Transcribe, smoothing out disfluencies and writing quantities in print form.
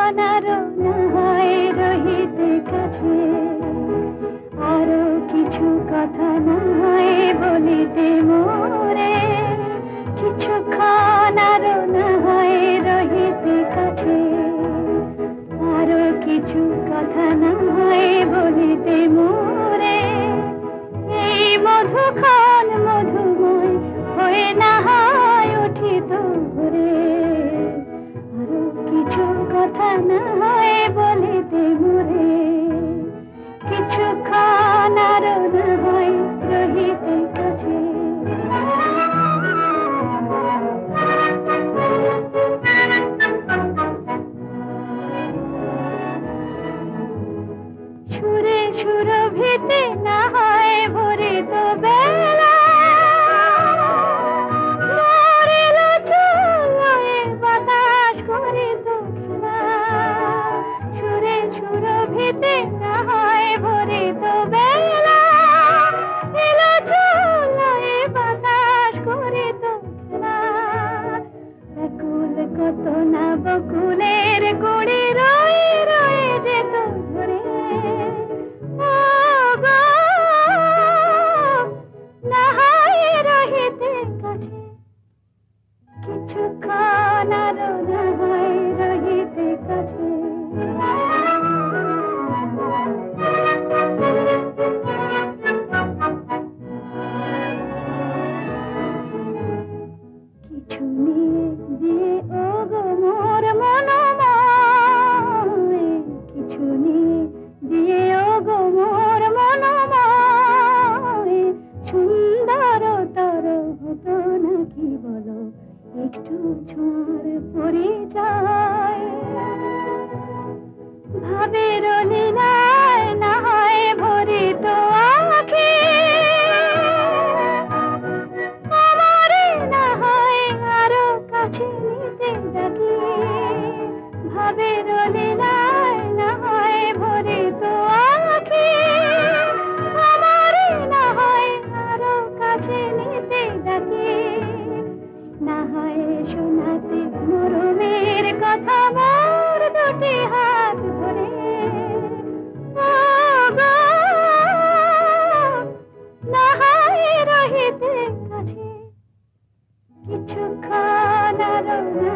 আরো না হয় রহিতে কাছে, আরো কিছু কথা না হয় বলিতে মোরে, কিছুক্ষণ আরো না হয় রহিতে কাছে, আরো কিছু কথা না হয় বলিতে মোরে। এই মধুক্ষণ মধুময় হয়ে না হয় উঠিত ভোরে, আরো কিছু কথা না হয় বলিতে মোরে, কিছুক্ষণ আরো না হয় রহিতে কাছে। সুরে সুরভিতে না হয় ভরে তো বেলা, মরিল চুলোয় বাতাস করে তো খেলা। সুরে সুরভিতে না হয় ভরে তো বেলা, এলো চুলোয় বাতাস করে তো খেলা। ব্যাকুল কত না বকুলের কুড়ি রয়ে রয়ে যেত ঝরে, না হয় রহিতে কাছে, কিছুক্ষণ আরো না হয় রহিতে কাছে। কিছু নিয়ে দিয়ে ও গো মোর মনোময়, কিছু নিয়ে দিয়ে ও গো মোর মনোময়, সুন্দরতর হতো নাকি বলো একটু ছোঁয়ার পরিচয়। ভাবের লীলায় না হয় ভরিত আঁখি, আমারে না হয় আরো কাছে নিতে ডাকি। ভাবের লীলায় না হয় ভরিত আঁখি, আমারে না হয় আরো কাছে নিতে ডাকি। না হয় শোনাতে মরমের কথা মোর দুটি হাত ধরে, ও গো, না হয় রহিতে কাছে, কিছুক্ষণ আরো না